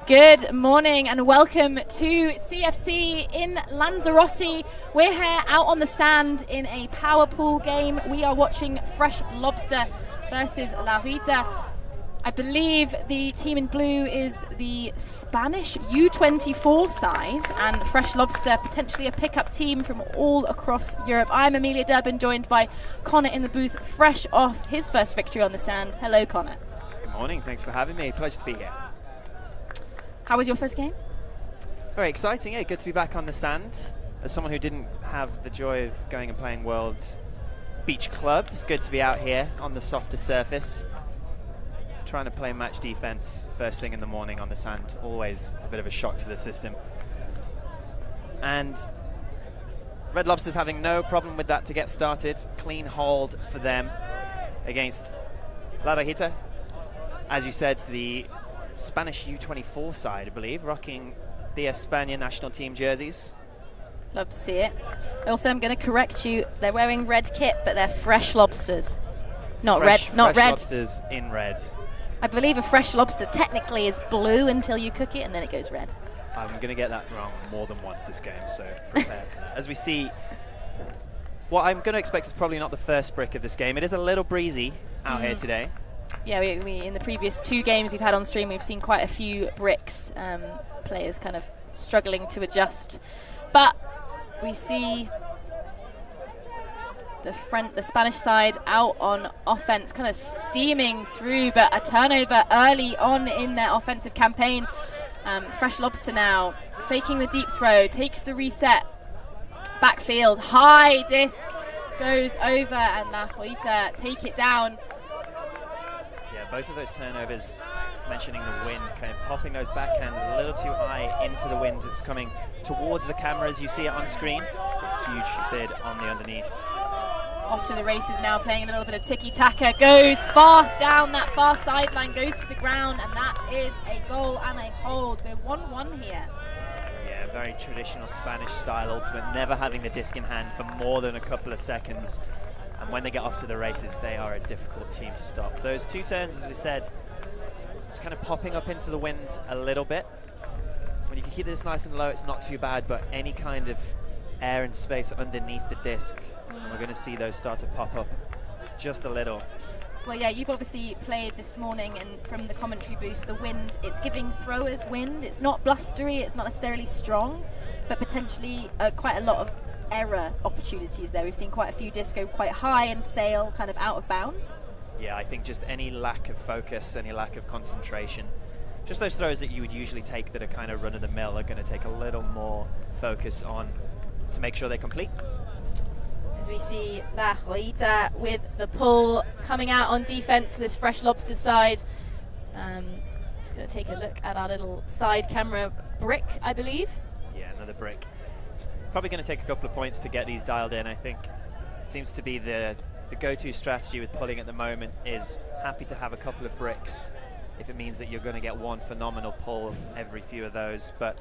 Good morning and welcome to CFC in Lanzarote. We're here out on the sand in a power pool game. We are watching Fresh Lobster versus Rojita. I believe the team in blue is the Spanish U24 side, and Fresh Lobster potentially a pickup team from all across Europe. I'm Amelia Durbin, joined by Connor in the booth, fresh off his first victory on the sand. Hello, Connor. Good morning. Thanks for having me. Pleasure to be here. How was your first game? Very exciting. Yeah, good to be back on the sand. As someone who didn't have the joy of going and playing World Beach Club, it's good to be out here on the softer surface. Trying to play match defense first thing in the morning on the sand, always a bit of a shock to the system. And Red Lobster's having no problem with that to get started. Clean hold for them against La Rojita. As you said, the Spanish U24 side, I believe, rocking the España national team jerseys. Love to see it. Also, I'm going to correct you. They're wearing red kit, but they're Fresh Lobsters. Not red. Fresh Lobsters in red. I believe a fresh lobster technically is blue until you cook it, and then it goes red. I'm going to get that wrong more than once this game, so prepare for that. As we see, what I'm going to expect is probably not the first brick of this game. It is a little breezy out here today. Yeah, we in the previous two games we've had on stream, we've seen quite a few bricks, players kind of struggling to adjust. But we see the Spanish side out on offense, kind of steaming through, but a turnover early on in their offensive campaign. Fresh Lobster now faking the deep throw, takes the reset, backfield, high disc goes over, and La Rojita take it down. Both of those turnovers, mentioning the wind, kind of popping those backhands a little too high into the wind. It's coming towards the camera as you see it on screen. A huge bid on the underneath. Off to the races now, playing a little bit of tiki-taka. Goes fast down that far sideline, goes to the ground, and that is a goal and a hold. We're 1-1 here. Yeah, very traditional Spanish style ultimate, never having the disc in hand for more than a couple of seconds. And when they get off to the races, they are a difficult team to stop. Those two turns, as we said, just kind of popping up into the wind a little bit. When you can keep this nice and low, it's not too bad, but any kind of air and space underneath the disc, we're going to see those start to pop up just a little. Well, yeah, you've obviously played this morning, and from the commentary booth, the wind, it's giving throwers wind. It's not blustery, it's not necessarily strong, but potentially quite a lot of error opportunities there. We've seen quite a few discs go quite high and sail kind of out of bounds. Yeah, I think just any lack of focus, any lack of concentration, just those throws that you would usually take that are kind of run-of-the-mill are going to take a little more focus on to make sure they're complete. As we see La Rojita with the pull coming out on defense to this Fresh Lobster side. Just going to take a look at our little side camera brick, I believe. Yeah, another brick. Probably going to take a couple of points to get these dialed in, I think. Seems to be the go-to strategy with pulling at the moment is happy to have a couple of bricks if it means that you're going to get one phenomenal pull every few of those. But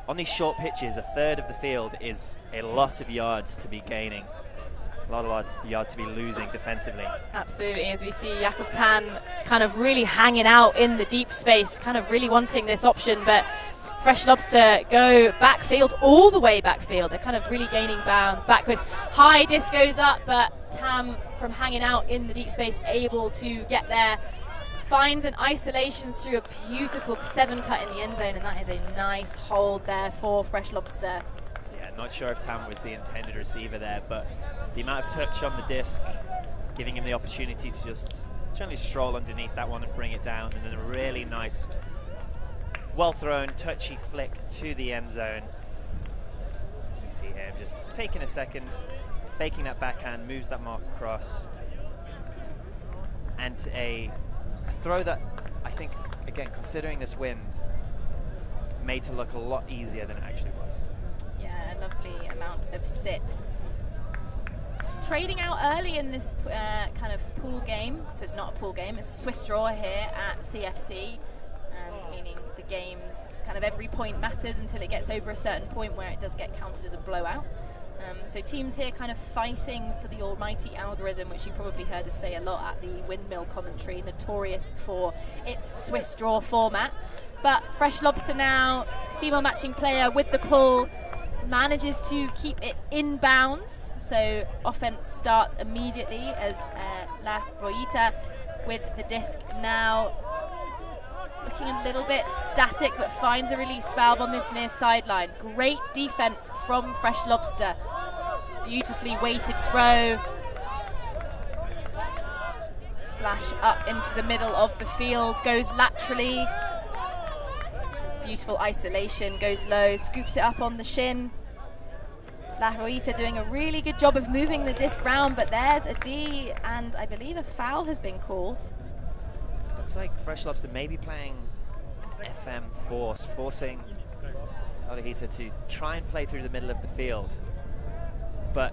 on these short pitches, a third of the field is a lot of yards to be gaining. A lot of yards to be losing defensively. Absolutely, as we see Jakob Tan kind of really hanging out in the deep space, kind of really wanting this option, but Fresh Lobster go backfield, all the way backfield. They're kind of really gaining bounds backwards. High disc goes up, but Tam, from hanging out in the deep space, able to get there. Finds an isolation through a beautiful 7-cut in the end zone, and that is a nice hold there for Fresh Lobster. Yeah, not sure if Tam was the intended receiver there, but the amount of touch on the disc, giving him the opportunity to just gently stroll underneath that one and bring it down, and then a really nice, well thrown, touchy flick to the end zone. As we see here, just taking a second, faking that backhand, moves that mark across. And a throw that I think, again, considering this wind, made to look a lot easier than it actually was. Yeah, a lovely amount of sit. Trading out early in this kind of pool game, so it's not a pool game, it's a Swiss draw here at CFC, meaning the game's kind of every point matters until it gets over a certain point where it does get counted as a blowout. So teams here kind of fighting for the almighty algorithm, which you probably heard us say a lot at the windmill commentary, notorious for its Swiss draw format. But Fresh Lobster now, female matching player with the pull, manages to keep it in bounds. So offense starts immediately as La Rojita with the disc now looking a little bit static, but finds a release valve on this near sideline. Great defense from Fresh Lobster. Beautifully weighted throw. Slash up into the middle of the field, goes laterally. Beautiful isolation, goes low, scoops it up on the shin. La Rojita doing a really good job of moving the disc round, but there's a D, and I believe a foul has been called. Looks like Fresh Lobster may be playing FM force, forcing La Rojita to try and play through the middle of the field. But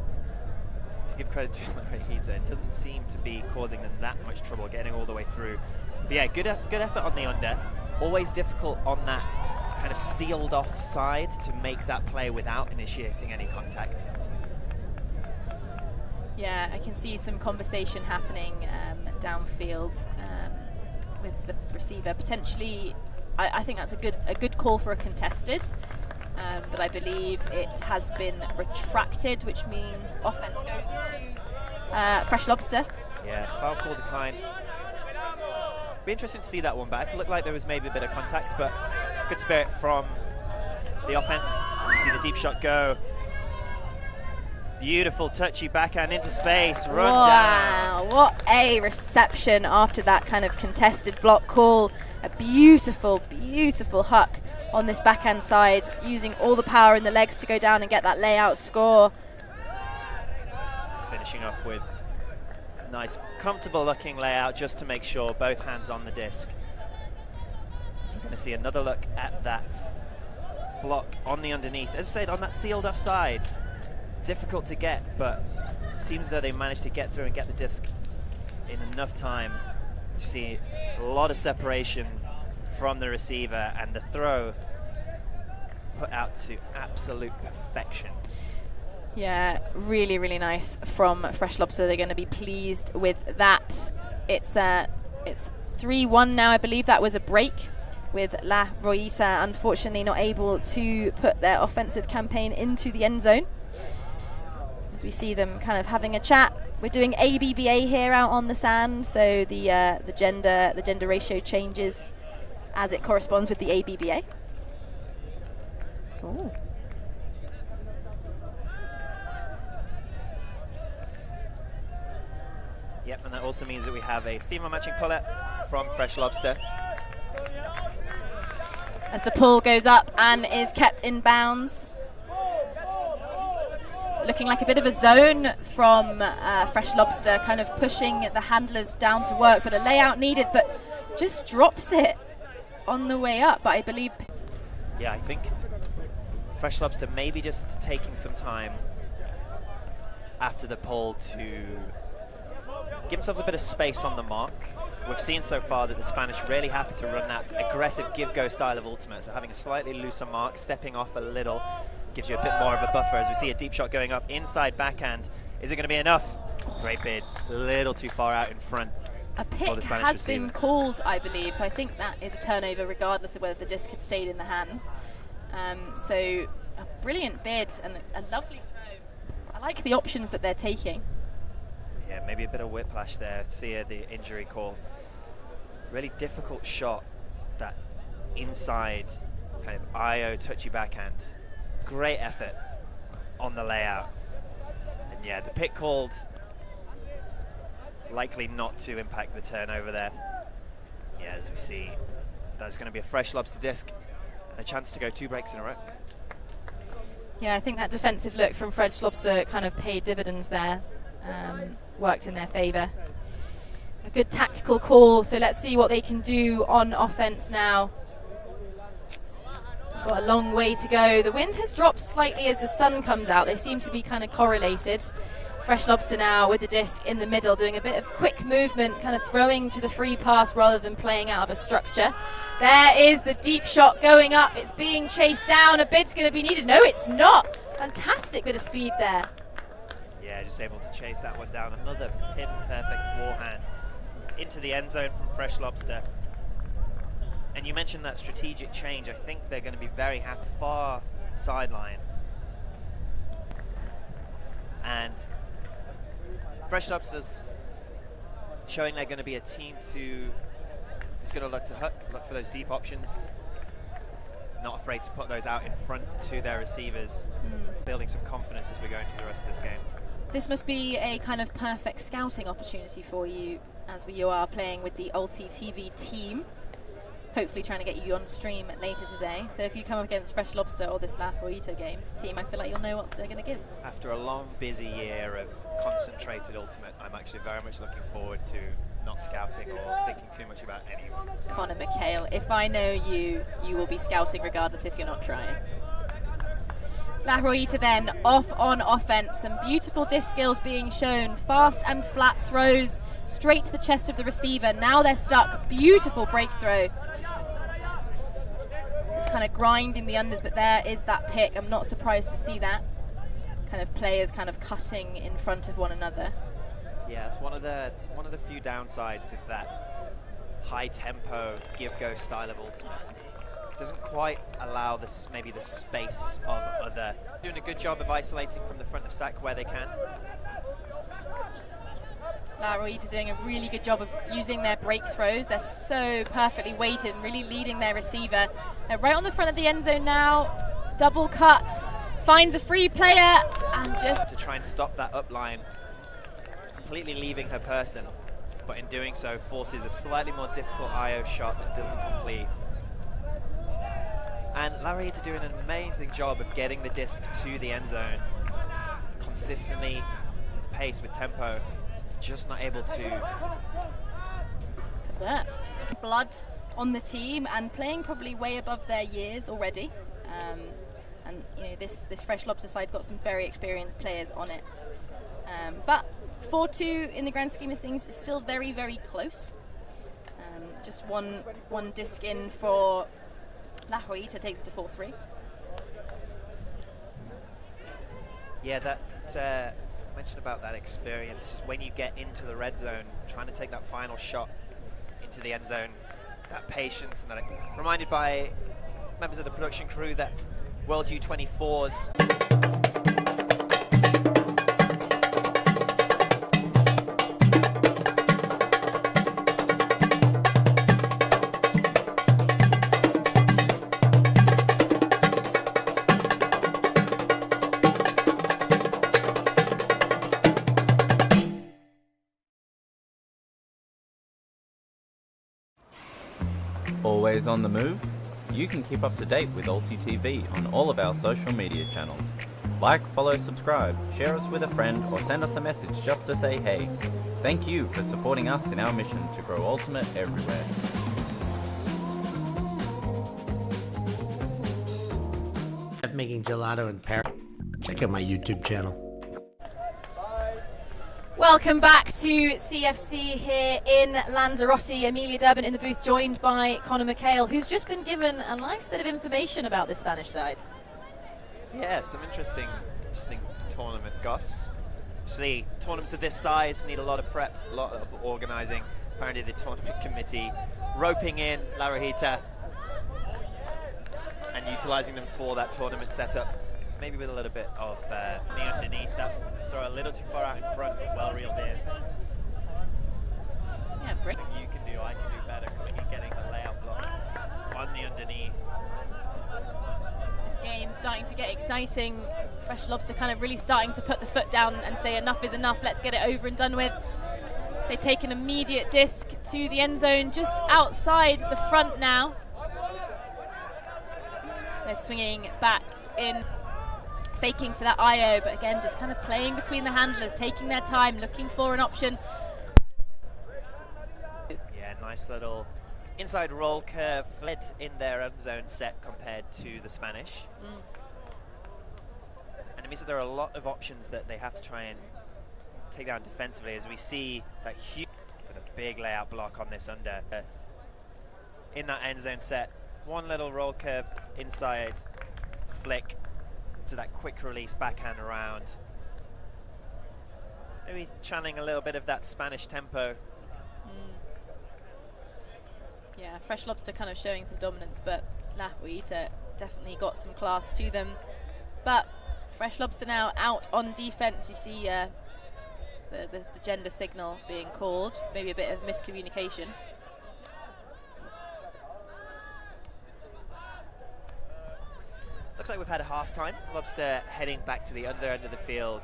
to give credit to La Rojita, it doesn't seem to be causing them that much trouble getting all the way through. But yeah, good effort on the under. Always difficult on that kind of sealed off side to make that play without initiating any contact. Yeah, I can see some conversation happening downfield with the receiver. Potentially, I think that's a good call for a contested, but I believe it has been retracted, which means offense goes to Fresh Lobster. Yeah, foul call declined. Be interesting to see that one back. It looked like there was maybe a bit of contact, but good spirit from the offense. You see the deep shot go. Beautiful touchy backhand into space, run down. Wow, what a reception after that kind of contested block call. A beautiful, beautiful huck on this backhand side, using all the power in the legs to go down and get that layout score. Finishing off with a nice, comfortable looking layout just to make sure both hands on the disc. So we're going to see another look at that block on the underneath. As I said, on that sealed off side. Difficult to get, but seems that they managed to get through and get the disc in enough time. You see a lot of separation from the receiver, and the throw put out to absolute perfection. Yeah, really, really nice from Fresh Lobster. They're going to be pleased with that. It's 3-1 now. I believe that was a break with La Rojita, unfortunately not able to put their offensive campaign into the end zone. As we see them kind of having a chat. We're doing ABBA here out on the sand, so the gender ratio changes as it corresponds with the ABBA. Ooh. Yep, and that also means that we have a female matching puller from Fresh Lobster. As the pull goes up and is kept in bounds. Looking like a bit of a zone from Fresh Lobster, kind of pushing the handlers down to work, but a layout needed, but just drops it on the way up, but I believe... Yeah, I think Fresh Lobster maybe just taking some time after the pull to give themselves a bit of space on the mark. We've seen so far that the Spanish really happy to run that aggressive give-go style of ultimate, so having a slightly looser mark, stepping off a little, gives you a bit more of a buffer. As we see a deep shot going up, inside backhand. Is it going to be enough? Great bid, a little too far out in front. A pick has been called, I believe, so I think that is a turnover regardless of whether the disc had stayed in the hands. So a brilliant bid and a lovely throw. I like the options that they're taking. Yeah, maybe a bit of whiplash there. See the injury call. Really difficult shot, that inside kind of IO touchy backhand. Great effort on the layout. And yeah, the pick called, likely not to impact the turnover there. Yeah, as we see, there's going to be a Fresh Lobster disc and a chance to go 2 breaks in a row. Yeah, I think that defensive look from Fresh Lobster kind of paid dividends there, worked in their favour. A good tactical call, so let's see what they can do on offense now. Got a long way to go. The wind has dropped slightly as the sun comes out. They seem to be kind of correlated. Fresh Lobster now with the disc in the middle, doing a bit of quick movement, kind of throwing to the free pass rather than playing out of a structure. There is the deep shot going up. It's being chased down. A bid's going to be needed. No, it's not. Fantastic bit of speed there. Yeah, just able to chase that one down. Another pin-perfect forehand into the end zone from Fresh Lobster. And you mentioned that strategic change. I think they're going to be very happy. Far sideline. And Fresh Lobster's showing they're going to be a team is going to look for those deep options. Not afraid to put those out in front to their receivers. Building some confidence as we go into the rest of this game. This must be a kind of perfect scouting opportunity for you as you are playing with the ULTI.TV team. Hopefully trying to get you on stream later today. So if you come up against Fresh Lobster or this Rojita team, I feel like you'll know what they're going to give. After a long, busy year of concentrated Ultimate, I'm actually very much looking forward to not scouting or thinking too much about anyone. Connor McHale, if I know you, you will be scouting regardless if you're not trying. La Rojita then off on offense. Some beautiful disc skills being shown. Fast and flat throws straight to the chest of the receiver. Now they're stuck. Beautiful breakthrough. Just kind of grinding the unders, but there is that pick. I'm not surprised to see that. Kind of players kind of cutting in front of one another. Yeah, it's one of the few downsides of that high tempo give-go style of Ultimate. Doesn't quite allow maybe the space of other. Doing a good job of isolating from the front of sack where they can. La Rojita doing a really good job of using their break throws. They're so perfectly weighted and really leading their receiver. They're right on the front of the end zone now. Double cut, finds a free player and just to try and stop that up line, completely leaving her person, but in doing so forces a slightly more difficult IO shot that doesn't complete. And La Rojita doing an amazing job of getting the disc to the end zone consistently, with pace, with tempo, just not able to. Look at that. Blood on the team and playing probably way above their years already. And you know, this Fresh Lobster side got some very experienced players on it. But 4-2 in the grand scheme of things is still very, very close. Just one disc in for La Rojita, takes it to 4-3. Yeah, that mentioned about that experience, just when you get into the red zone, trying to take that final shot into the end zone, that patience, and that reminded by members of the production crew that World U24's Always on the move? You can keep up to date with ULTI.TV on all of our social media channels. Like, follow, subscribe, share us with a friend, or send us a message just to say hey. Thank you for supporting us in our mission to grow Ultimate everywhere. I'm making gelato in Paris. Check out my YouTube channel. Welcome back to CFC here in Lanzarote. Amelia Durbin in the booth, joined by Connor McHale, who's just been given a nice bit of information about the Spanish side. Yeah, some interesting tournament, Gus. Obviously, tournaments of this size need a lot of prep, a lot of organising. Apparently the tournament committee roping in La Rojita and utilising them for that tournament setup. Maybe with a little bit of knee underneath, that throw a little too far out in front, but well reeled in. Yeah, brilliant. You can do, I can do better, coming and getting the layout block on the underneath. This game starting to get exciting. Fresh Lobster kind of really starting to put the foot down and say enough is enough, let's get it over and done with. They take an immediate disc to the end zone, just outside the front now. They're swinging back in, faking for that IO, but again, just kind of playing between the handlers, taking their time, looking for an option. Yeah, nice little inside roll curve, fled in their end zone set compared to the Spanish. And it means that there are a lot of options that they have to try and take down defensively, as we see that huge, with a big layout block on this under. In that end zone set, one little roll curve inside, flick, to that quick release backhand around. Maybe channeling a little bit of that Spanish tempo. Yeah, Fresh Lobster kind of showing some dominance, but La Rojita definitely got some class to them. But Fresh Lobster now out on defense. You see the gender signal being called. Maybe a bit of miscommunication. Looks like we've had a half-time. Lobster heading back to the under end of the field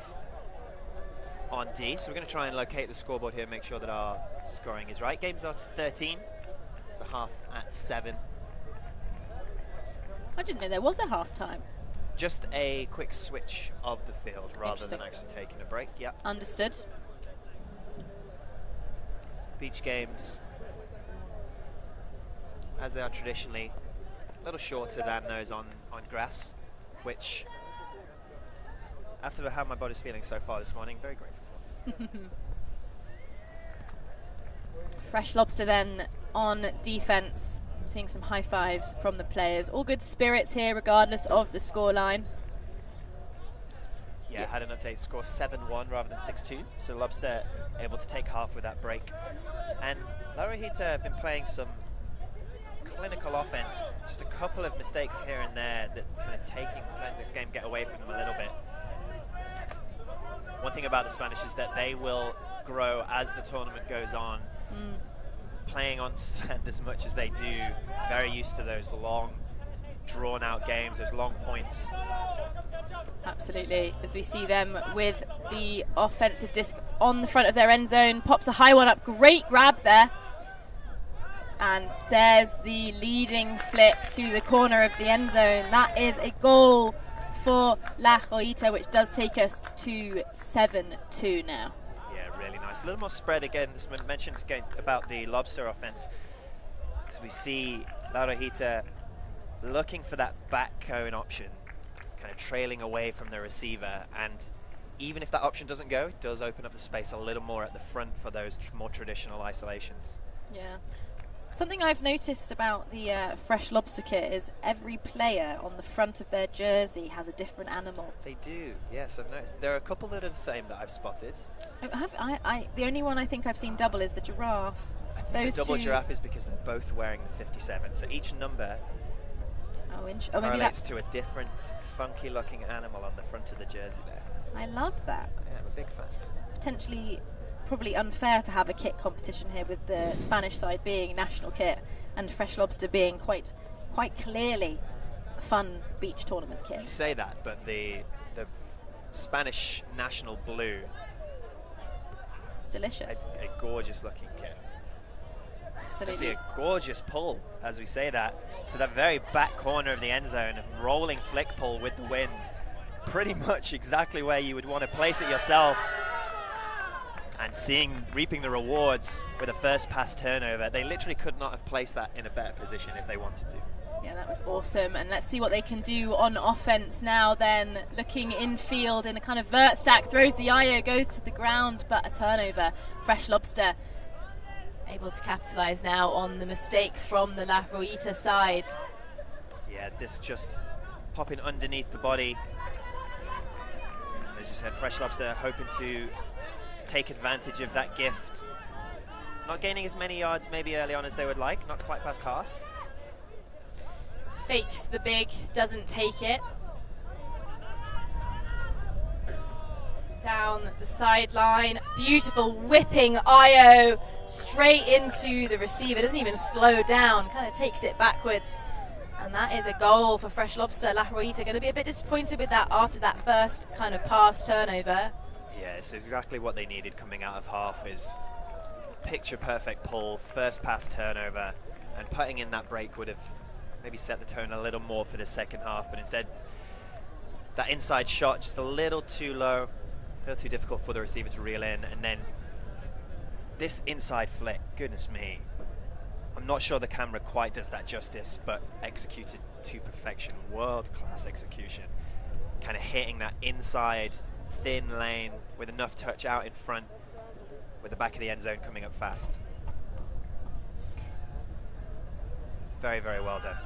on D. So we're going to try and locate the scoreboard here and make sure that our scoring is right. Game's on 13. It's a half at 7. I didn't know there was a half-time. Just a quick switch of the field rather than actually taking a break. Yep. Understood. Beach games, as they are traditionally, a little shorter than those on grass, which, after how my body's feeling so far this morning, very grateful for. Fresh Lobster then on defense, seeing some high fives from the players. All good spirits here regardless of the scoreline. Yeah, had an update score 7-1 rather than 6-2, so Lobster able to take half with that break. And La Rojita have been playing some clinical offense, just a couple of mistakes here and there that kind of letting this game get away from them a little bit. One thing about the Spanish is that they will grow as the tournament goes on, playing on sand as much as they do, very used to those long, drawn-out games, those long points. Absolutely, as we see them with the offensive disc on the front of their end zone, pops a high one up, great grab there. And there's the leading flick to the corner of the end zone. That is a goal for La Rojita, which does take us to 7-2 now. Yeah, really nice. A little more spread again. As I mentioned again about the Lobster offense, as we see La Rojita looking for that back cone option, kind of trailing away from the receiver, and even if that option doesn't go, it does open up the space a little more at the front for those more traditional isolations. Yeah. Something I've noticed about the Fresh Lobster kit is every player on the front of their jersey has a different animal. They do, yes, I've noticed. There are a couple that are the same that I've spotted. The only one I think I've seen double is the giraffe. I think the double giraffe is because they're both wearing the 57, so each number correlates to a different funky looking animal on the front of the jersey there. I love that. Yeah, I'm a big fan. Potentially probably unfair to have a kit competition here with the Spanish side being national kit and Fresh Lobster being quite clearly a fun beach tournament kit. You say that, but the Spanish national blue, delicious. A gorgeous looking kit. Absolutely. I see a gorgeous pull, as we say that, to the very back corner of the end zone, a rolling flick pull with the wind, pretty much exactly where you would want to place it yourself. And reaping the rewards with a first pass turnover. They literally could not have placed that in a better position if they wanted to. Yeah, that was awesome. And let's see what they can do on offense now then. Looking infield in a kind of vert stack, throws the IO, goes to the ground, but a turnover. Fresh Lobster able to capitalize now on the mistake from the La Rojita side. Yeah, this just popping underneath the body. As you said, Fresh Lobster hoping to take advantage of that gift. Not gaining as many yards maybe early on as they would like, not quite past half. Fakes the big, doesn't take it. Down the sideline, beautiful whipping IO straight into the receiver, doesn't even slow down, kind of takes it backwards. And that is a goal for Fresh Lobster. La Rojita going to be a bit disappointed with that after that first kind of pass turnover. Yeah, it's exactly what they needed coming out of half, is picture perfect pull, first pass turnover, and putting in that break would have maybe set the tone a little more for the second half, but instead that inside shot just a little too low, a little too difficult for the receiver to reel in, and then this inside flick, goodness me, I'm not sure the camera quite does that justice, but executed to perfection, world-class execution, kind of hitting that inside thin lane with enough touch out in front, with the back of the end zone coming up fast. Very, very well done.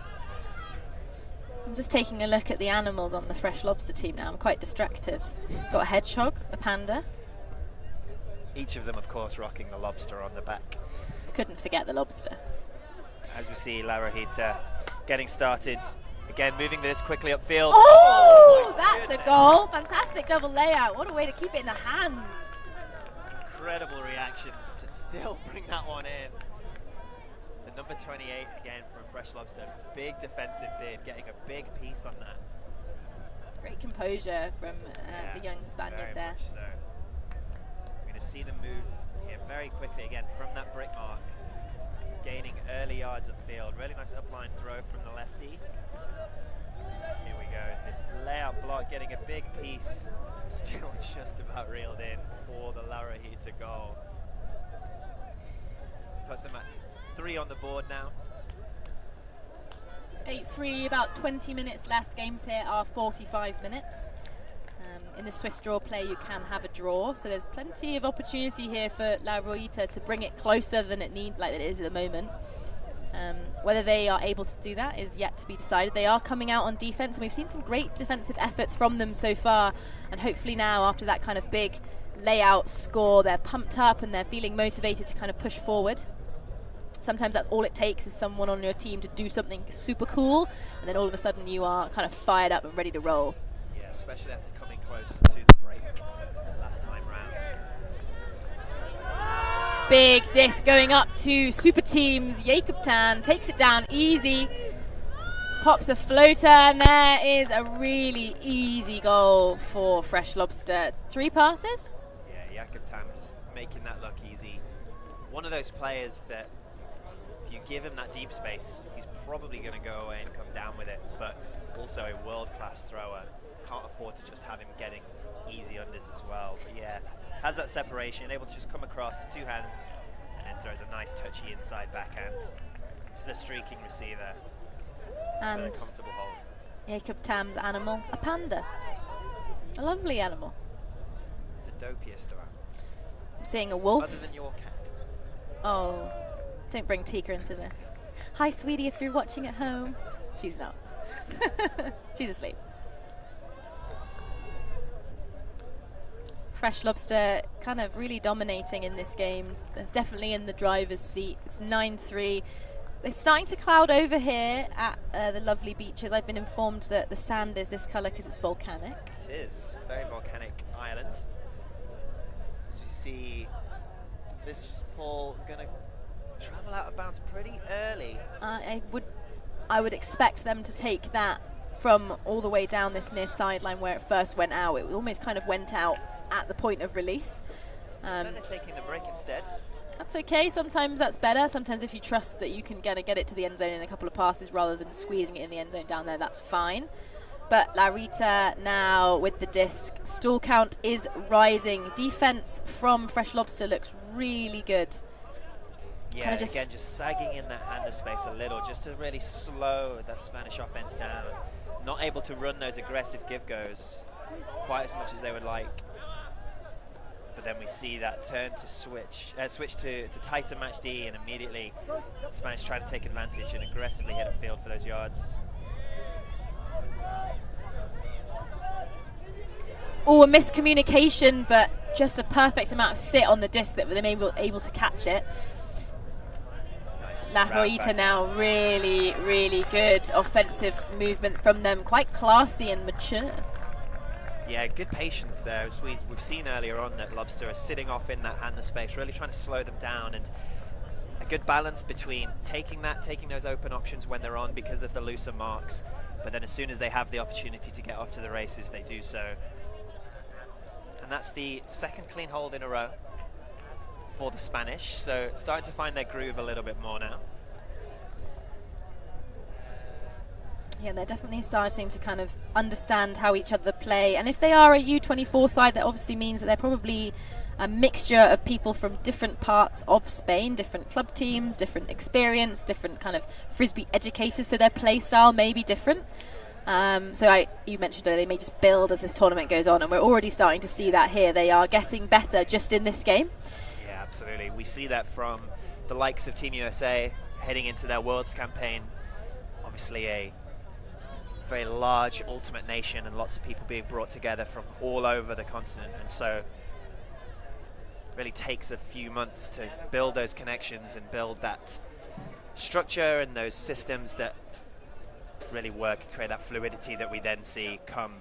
I'm just taking a look at the animals on the Fresh Lobster team now. I'm quite distracted. Got a hedgehog, a panda. Each of them, of course, rocking the lobster on the back. Couldn't forget the lobster. As we see La Rojita getting started. Again, moving this quickly upfield. Oh, my that's goodness. a goal. Fantastic double layout. What a way to keep it in the hands. Incredible reactions to still bring that one in. The number 28 again from Fresh Lobster. Big defensive bid, getting a big piece on that. Great composure from the young Spaniard very there. Much so. We're going to see them move here very quickly again from that brick mark, gaining early yards upfield. Really nice upline throw from the lefty. Here we go. This layout block getting a big piece. Still just about reeled in for the La Rojita goal. Puts them at 3 on the board now. 8-3, about 20 minutes left. Games here are 45 minutes. In the Swiss draw play, you can have a draw, so there's plenty of opportunity here for La Rojita to bring it closer than it is at the moment. Whether they are able to do that is yet to be decided. They are coming out on defense, and we've seen some great defensive efforts from them so far, and hopefully now, after that kind of big layout score, they're pumped up and they're feeling motivated to kind of push forward. Sometimes that's all it takes, is someone on your team to do something super cool, and then all of a sudden you are kind of fired up and ready to roll. Yeah, especially after coming close to the break last time round. Big disc going up to super teams. Jakobtan takes it down easy, pops a floater, and there is a really easy goal for Fresh Lobster. 3 passes? Yeah, Jakobtan just making that look easy. One of those players that if you give him that deep space, he's probably going to go away and come down with it, but also a world-class thrower. Can't afford to just have him getting easy unders as well. But yeah, has that separation, able to just come across 2 hands, and then throws a nice touchy inside backhand to the streaking receiver And for the comfortable hold. Jakobtan's animal, a panda. A lovely animal. The dopiest of animals. I'm seeing a wolf. Other than your cat. Oh, don't bring Tika into this. Hi, sweetie, if you're watching at home. She's not. She's asleep. Fresh Lobster kind of really dominating in this game. It's definitely in the driver's seat. It's 9-3. They're starting to cloud over here at the lovely beaches. I've been informed that the sand is this colour because it's volcanic. It is. Very volcanic island. As we see, this ball is going to travel out of bounds pretty early. I would expect them to take that from all the way down this near sideline where it first went out. It almost kind of went out at the point of release. They're taking the break instead. That's okay. Sometimes that's better. Sometimes if you trust that you can get it to the end zone in a couple of passes rather than squeezing it in the end zone down there, that's fine. But La Rita now with the disc. Stall count is rising. Defense from Fresh Lobster looks really good. Yeah, again, just sagging in that hander space a little, just to really slow that Spanish offense down. Not able to run those aggressive give-goes quite as much as they would like. But then we see that turn to switch to tighter match D, and immediately Spanish trying to take advantage and aggressively hit upfield for those yards. Oh, a miscommunication, but just a perfect amount of sit on the disc that they may be able to catch it. Nice. La Rojita now really, really good offensive movement from them, quite classy and mature. Yeah, good patience there. As we've seen earlier on that Lobster are sitting off in that hander space, really trying to slow them down, and a good balance between taking those open options when they're on because of the looser marks, but then as soon as they have the opportunity to get off to the races, they do so. And that's the second clean hold in a row for the Spanish, so starting to find their groove a little bit more now. Yeah, they're definitely starting to kind of understand how each other play. And if they are a U24 side, that obviously means that they're probably a mixture of people from different parts of Spain, different club teams, different experience, different kind of Frisbee educators, so their play style may be different. You mentioned earlier, they may just build as this tournament goes on, and we're already starting to see that here. They are getting better just in this game. Yeah, absolutely. We see that from the likes of Team USA heading into their Worlds campaign. Obviously a very large ultimate nation and lots of people being brought together from all over the continent, and so really takes a few months to build those connections and build that structure and those systems that really work, create that fluidity that we then see come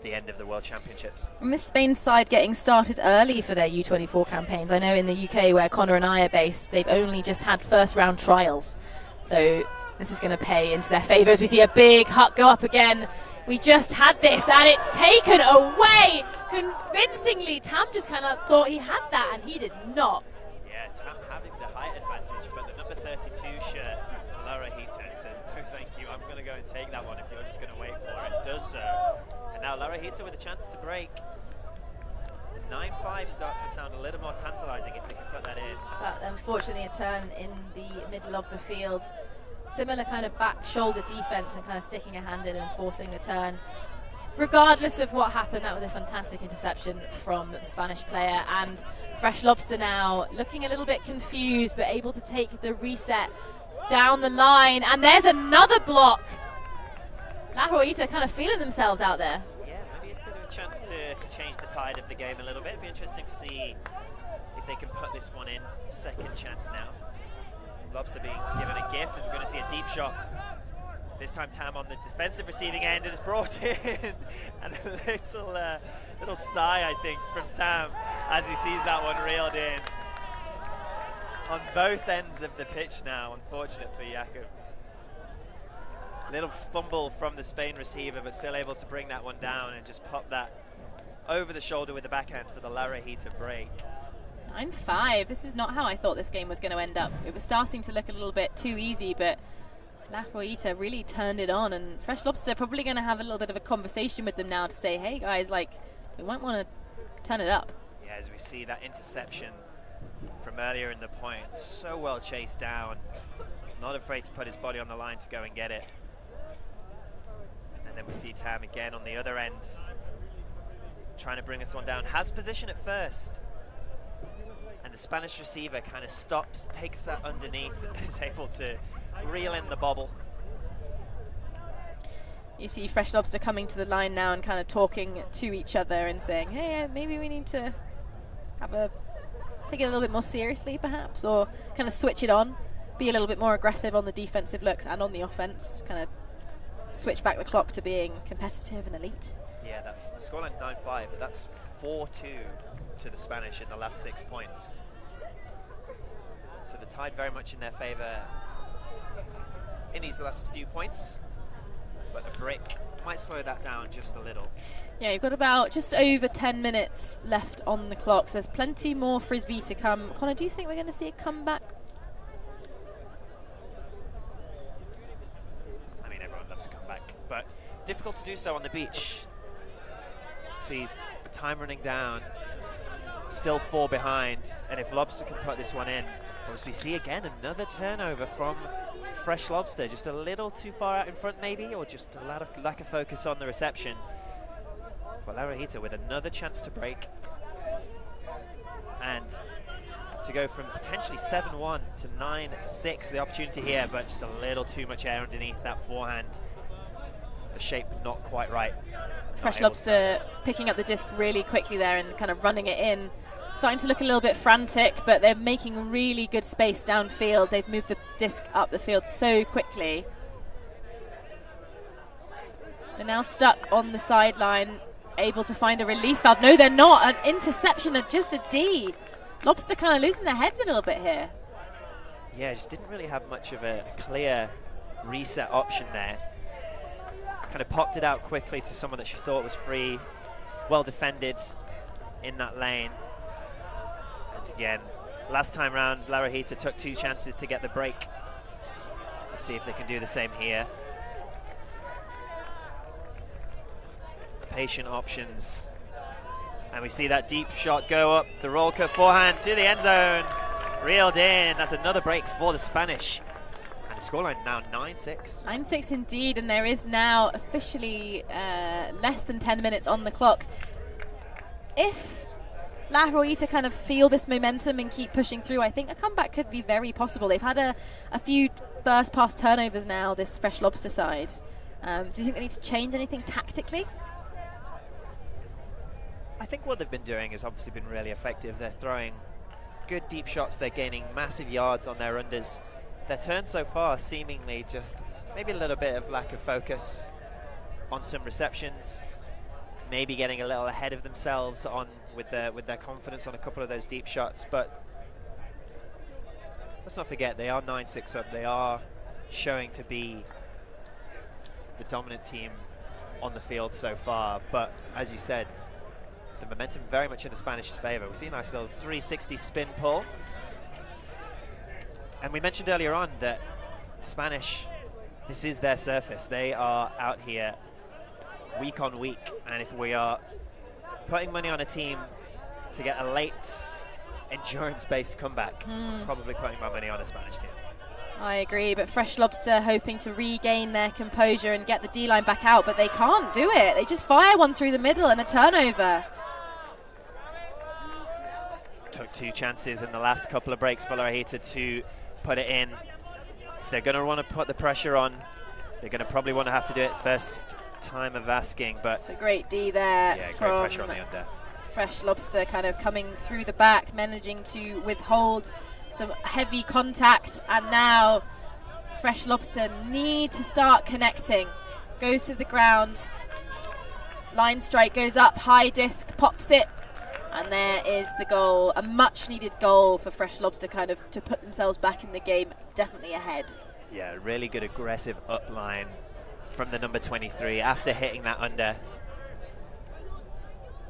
the end of the World Championships. And this Spain side getting started early for their U24 campaigns. I know in the UK, where Connor and I are based, they've only just had first round trials, so this is going to pay into their favour as we see a big Huck go up again. We just had this and it's taken away convincingly. Tam just kind of thought he had that and he did not. Yeah, Tam having the height advantage, but the number 32 shirt, Rojita, says, no thank you, I'm going to go and take that one if you're just going to wait for it. Does so. And now Rojita with a chance to break. The 9-5 starts to sound a little more tantalising if they can put that in. But unfortunately a turn in the middle of the field. Similar kind of back shoulder defense and kind of sticking a hand in and forcing the turn. Regardless of what happened, that was a fantastic interception from the Spanish player, and Fresh Lobster now looking a little bit confused but able to take the reset down the line, and there's another block. La Rojita kind of feeling themselves out there. Yeah, maybe a bit of a chance to change the tide of the game a little bit. It'd be interesting to see if they can put this one in. Second chance now. Lobster being given a gift as we're going to see a deep shot. This time Tam on the defensive receiving end, and it's brought in. And a little sigh, I think, from Tam as he sees that one reeled in. On both ends of the pitch now, unfortunate for Jakob. Little fumble from the Spain receiver, but still able to bring that one down and just pop that over the shoulder with the backhand for the La Rojita break. 9-5. This is not how I thought this game was going to end up. It was starting to look a little bit too easy, but La Rojita really turned it on, and Fresh Lobster probably going to have a little bit of a conversation with them now to say, hey guys, like, we might want to turn it up. Yeah, as we see that interception from earlier in the point, so well chased down, not afraid to put his body on the line to go and get it. And then we see Tam again on the other end, trying to bring this one down. Has position at first, and the Spanish receiver kind of stops, takes that underneath, and is able to reel in the bobble. You see Fresh Lobster coming to the line now and kind of talking to each other and saying, hey, maybe we need to take it a little bit more seriously perhaps, or kind of switch it on, be a little bit more aggressive on the defensive looks and on the offense, kind of switch back the clock to being competitive and elite. Yeah, that's the scoreline 9-5, but that's 4-2 to the Spanish in the last 6 points. So the tide very much in their favour in these last few points, but a break might slow that down just a little. Yeah, you've got about just over 10 minutes left on the clock, so there's plenty more Frisbee to come. Connor, do you think we're going to see a comeback? I mean, everyone loves a comeback, but difficult to do so on the beach. See, time running down, still 4 behind, and if Lobster can put this one in, as we see again another turnover from Fresh Lobster, just a little too far out in front maybe, or just a lack of focus on the reception. But La Rojita with another chance to break and to go from potentially 7-1 to 9-6, the opportunity here, but just a little too much air underneath that forehand. The shape not quite right. Fresh Lobster picking up the disc really quickly there and kind of running it in. Starting to look a little bit frantic, but they're making really good space downfield. They've moved the disc up the field so quickly. They're now stuck on the sideline, able to find a release valve. No, they're not. An interception at just a D. Lobster kind of losing their heads a little bit here. Yeah, just didn't really have much of a clear reset option there. Kind of popped it out quickly to someone that she thought was free. Well defended in that lane. And again, last time round, La Rojita took 2 chances to get the break. Let's see if they can do the same here. Patient options. And we see that deep shot go up, the roll cut forehand to the end zone. Reeled in, that's another break for the Spanish. And the scoreline now 9-6. 9-6 indeed, and there is now officially less than 10 minutes on the clock. If La Rojita kind of feel this momentum and keep pushing through, I think a comeback could be very possible. They've had a few first pass turnovers now, this Fresh Lobster side. Do you think they need to change anything tactically? I think what they've been doing has obviously been really effective. They're throwing good deep shots. They're gaining massive yards on their unders. Their turn so far seemingly just maybe a little bit of lack of focus on some receptions, maybe getting a little ahead of themselves with their confidence on a couple of those deep shots. But let's not forget, they are 9-6 up. They are showing to be the dominant team on the field so far. But as you said, the momentum very much in the Spanish's favor. We see a nice little 360 spin pull. And we mentioned earlier on that Spanish, this is their surface. They are out here week on week. And if we are putting money on a team to get a late endurance-based comeback, probably putting my money on a Spanish team. I agree, but Fresh Lobster hoping to regain their composure and get the D-line back out, but they can't do it. They just fire one through the middle and a turnover. Took 2 chances in the last couple of breaks for Rojita to put it in. If they're going to want to put the pressure on, they're going to probably want to have to do it first time of asking. But it's a great D there. Yeah, from great pressure on the under. Fresh Lobster kind of coming through the back, managing to withhold some heavy contact, and now Fresh Lobster need to start connecting. Goes to the ground, line strike goes up, high disc, pops it, and there is the goal. A much needed goal for Fresh Lobster kind of to put themselves back in the game, definitely ahead. Yeah, really good aggressive up line from the number 23 after hitting that under.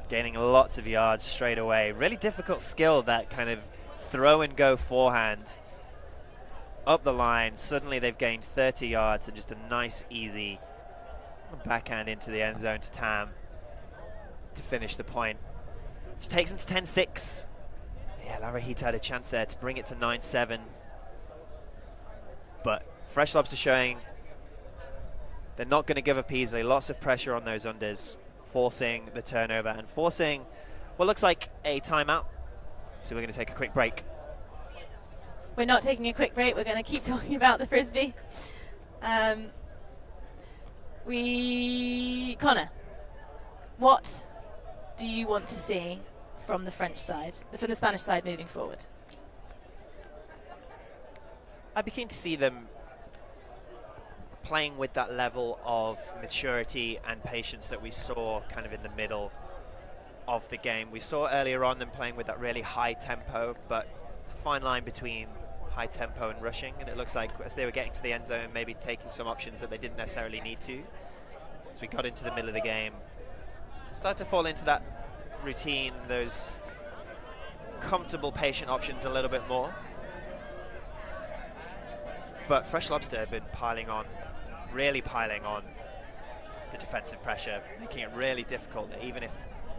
Gaining lots of yards straight away. Really difficult skill, that kind of throw and go forehand up the line. Suddenly they've gained 30 yards and just a nice easy backhand into the end zone to Tam to finish the point. Just takes them to 10-6. Yeah, Rojita had a chance there to bring it to 9-7. But Fresh Lobster showing they're not going to give up easily. Lots of pressure on those unders, forcing the turnover and forcing what looks like a timeout. So we're going to take a quick break. We're not taking a quick break. We're going to keep talking about the Frisbee. Connor, what do you want to see from the French side, for the Spanish side moving forward? I'd be keen to see them playing with that level of maturity and patience that we saw kind of in the middle of the game. We saw earlier on them playing with that really high tempo, but it's a fine line between high tempo and rushing, and it looks like as they were getting to the end zone, maybe taking some options that they didn't necessarily need to. As we got into the middle of the game, start to fall into that routine, those comfortable, patient options a little bit more. But Fresh Lobster have been really piling on the defensive pressure, making it really difficult that even if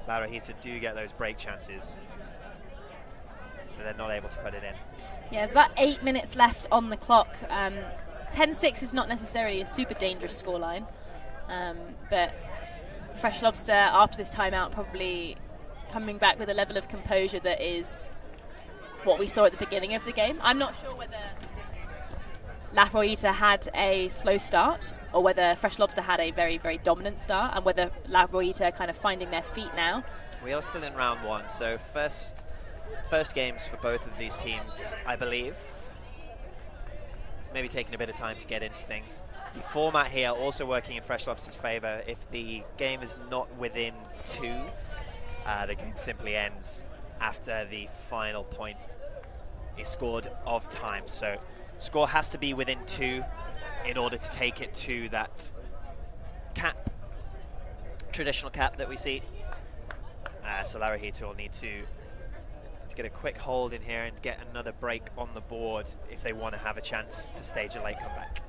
Rojita do get those break chances, they're not able to put it in. Yeah, there's about 8 minutes left on the clock. 10-6 is not necessarily a super dangerous scoreline, but Fresh Lobster, after this timeout, probably coming back with a level of composure that is what we saw at the beginning of the game. I'm not sure whether Rojita had a slow start or whether Fresh Lobster had a very, very dominant start, and whether Rojita are kind of finding their feet now. We are still in round one, so first games for both of these teams, I believe. It's maybe taking a bit of time to get into things. The format here also working in Fresh Lobster's favor. If the game is not within 2, the game simply ends after the final point is scored of time. So score has to be within 2 in order to take it to that cap, traditional cap that we see. So Rojita will need to get a quick hold in here and get another break on the board if they want to have a chance to stage a late comeback.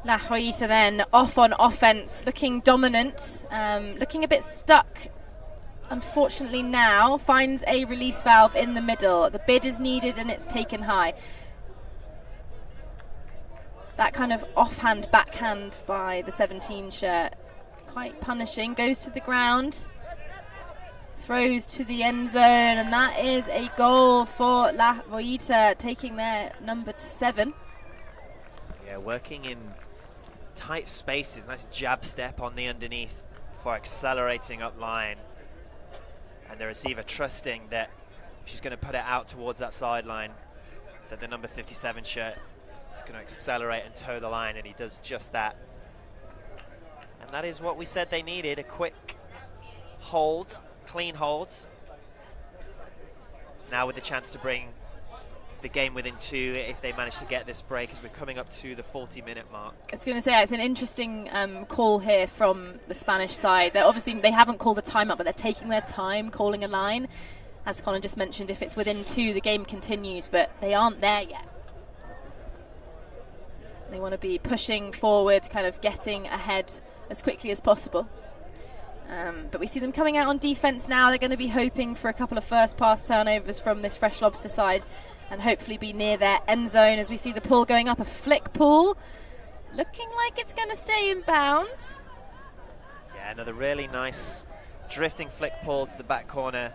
Rojita then off on offense, looking dominant, looking a bit stuck. Unfortunately now finds a release valve in the middle. The bid is needed and it's taken high. That kind of offhand backhand by the 17 shirt, quite punishing. Goes to the ground, throws to the end zone, and that is a goal for Rojita, taking their number to 7. Yeah, working in tight spaces, nice jab step on the underneath for accelerating up line. And the receiver trusting that she's going to put it out towards that sideline, that the number 57 shirt is going to accelerate and toe the line, and he does just that. And that is what we said they needed, a quick hold, clean hold. Now with the chance to bring the game within 2 if they manage to get this break, as we're coming up to the 40-minute mark. I was going to say, it's an interesting call here from the Spanish side. They haven't called a timeout, but they're taking their time calling a line. As Colin just mentioned, if it's within 2, the game continues, but they aren't there yet. They want to be pushing forward, kind of getting ahead as quickly as possible. But we see them coming out on defense now. They're going to be hoping for a couple of first pass turnovers from this Fresh Lobster side and hopefully be near their end zone as we see the pull going up, a flick pull. Looking like it's going to stay in bounds. Yeah, another really nice drifting flick pull to the back corner.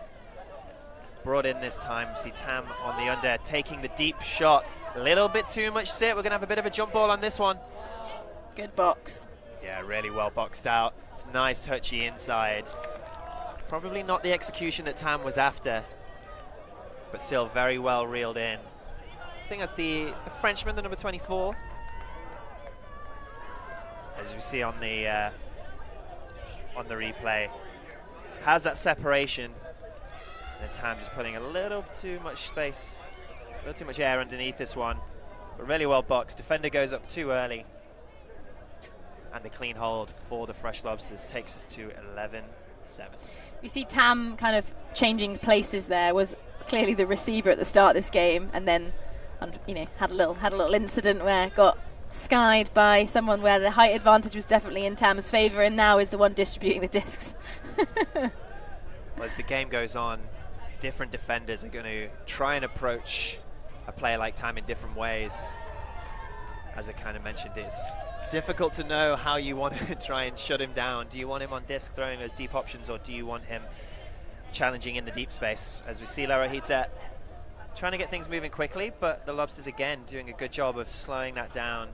Brought in this time. See Tam on the under, taking the deep shot. A little bit too much sit. We're going to have a bit of a jump ball on this one. Good box. Yeah, really well boxed out. It's nice touchy inside. Probably not the execution that Tam was after, but still very well reeled in. I think that's the Frenchman, the number 24. As we see on the replay, has that separation. And Tam just putting a little too much space, a little too much air underneath this one. But really well boxed. Defender goes up too early. And the clean hold for the Fresh Lobsters takes us to 11-7. You see Tam kind of changing places there, was clearly the receiver at the start of this game, and then had a little incident where got skied by someone where the height advantage was definitely in Tam's favour, and now is the one distributing the discs. Well, as the game goes on, different defenders are going to try and approach a player like Tam in different ways. As I kind of mentioned, it's difficult to know how you want to try and shut him down. Do you want him on disc throwing those deep options, or do you want him challenging in the deep space? As we see La Rojita trying to get things moving quickly, but the Lobsters again doing a good job of slowing that down,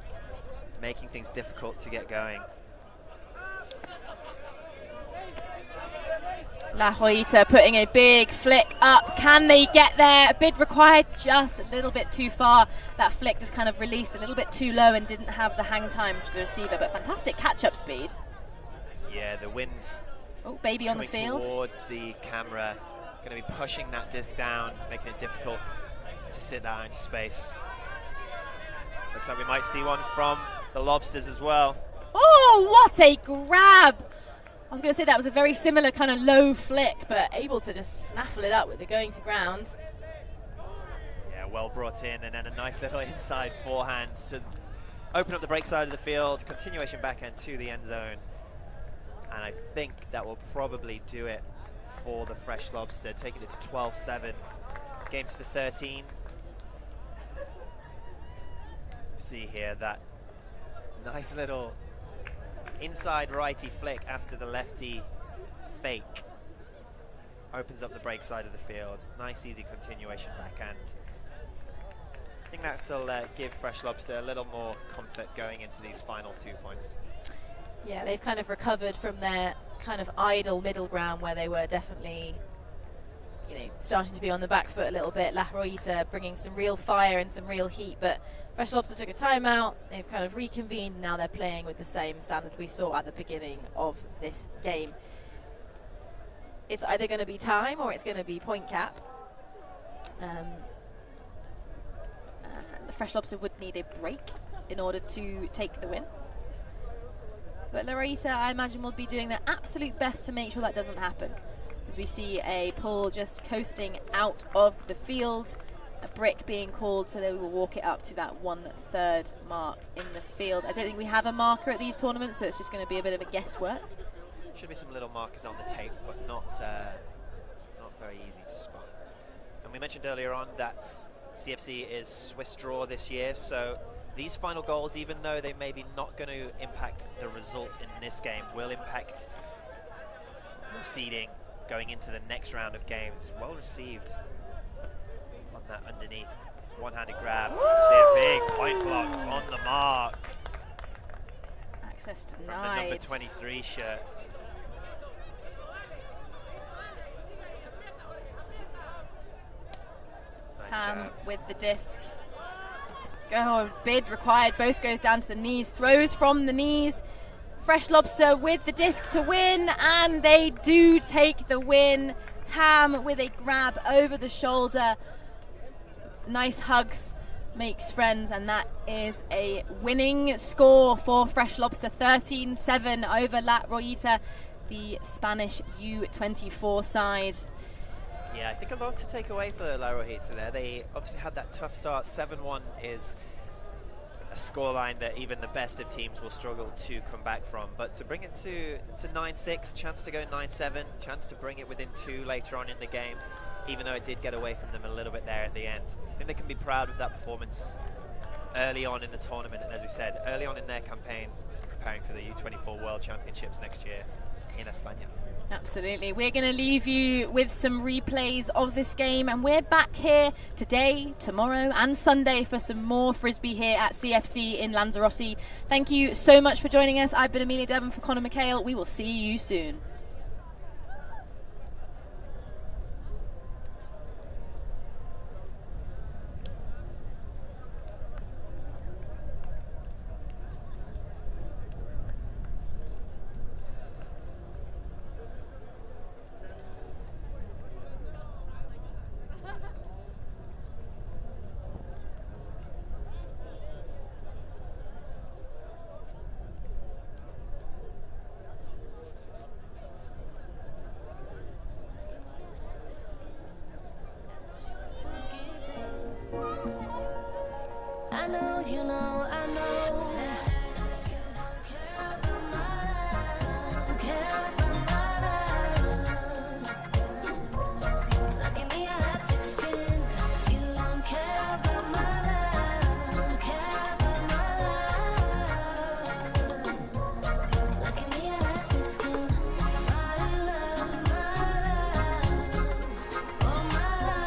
making things difficult to get going. La Rojita putting a big flick up. Can they get there? A bid required, just a little bit too far. That flick just kind of released a little bit too low and didn't have the hang time for the receiver, but fantastic catch-up speed. Yeah, the wind baby on the field. Towards the camera, going to be pushing that disc down, making it difficult to sit that into space. Looks like we might see one from the Lobsters as well. Oh, what a grab! I was going to say that was a very similar kind of low flick, but able to just snaffle it up with it going to ground. Yeah, well brought in, and then a nice little inside forehand to open up the break side of the field, continuation backhand to the end zone. And I think that will probably do it for the Fresh Lobster, taking it to 12-7. Games to 13. See here that nice little inside righty flick after the lefty fake opens up the break side of the field. Nice easy continuation backhand. I think that'll give Fresh Lobster a little more comfort going into these final 2 points. Yeah, they've kind of recovered from their kind of idle middle ground where they were definitely, starting to be on the back foot a little bit. La Rojita bringing some real fire and some real heat, but Fresh Lobster took a timeout. They've kind of reconvened, and now they're playing with the same standard we saw at the beginning of this game. It's either going to be time or it's going to be point cap. Fresh Lobster would need a break in order to take the win. But La Rojita, I imagine, will be doing their absolute best to make sure that doesn't happen. As we see a pull just coasting out of the field, a brick being called, so they will walk it up to that 1/3 mark in the field. I don't think we have a marker at these tournaments, so it's just going to be a bit of a guesswork. Should be some little markers on the tape, but not very easy to spot. And we mentioned earlier on that CFC is Swiss draw this year, so these final goals, even though they may be not going to impact the result in this game, will impact the seeding going into the next round of games. Well received on that underneath one-handed grab. See a big point block on the mark. access from the denied. number 23 shirt. Nice Tam jab. with the disc. Oh, bid required. Both goes down to the knees. Throws from the knees. Fresh Lobster with the disc to win, and they do take the win. Tam with a grab over the shoulder. Nice hugs, makes friends, and that is a winning score for Fresh Lobster. 13-7 over La Rojita, the Spanish U24 side. Yeah, I think a lot to take away for La Rojita there. They obviously had that tough start. 7-1 is a scoreline that even the best of teams will struggle to come back from. But to bring it to 9-6, chance to go 9-7, chance to bring it within 2 later on in the game, even though it did get away from them a little bit there at the end. I think they can be proud of that performance early on in the tournament, and as we said, early on in their campaign, preparing for the U24 World Championships next year in España. Absolutely. We're going to leave you with some replays of this game, and we're back here today, tomorrow and Sunday for some more Frisbee here at CFC in Lanzarote. Thank you so much for joining us. I've been Amelia Devon for Conor McHale. We will see you soon. I know, you know, I know. You don't care about my love, care about my love. Look at me, I have thick skin. You don't care about my love, care about my love. Look at me, I have thick skin. My love, oh my love, oh my love.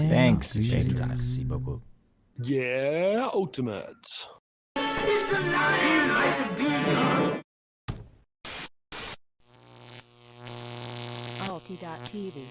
Thanks. Merci beaucoup. Yeah, ultimate. ULTI.TV.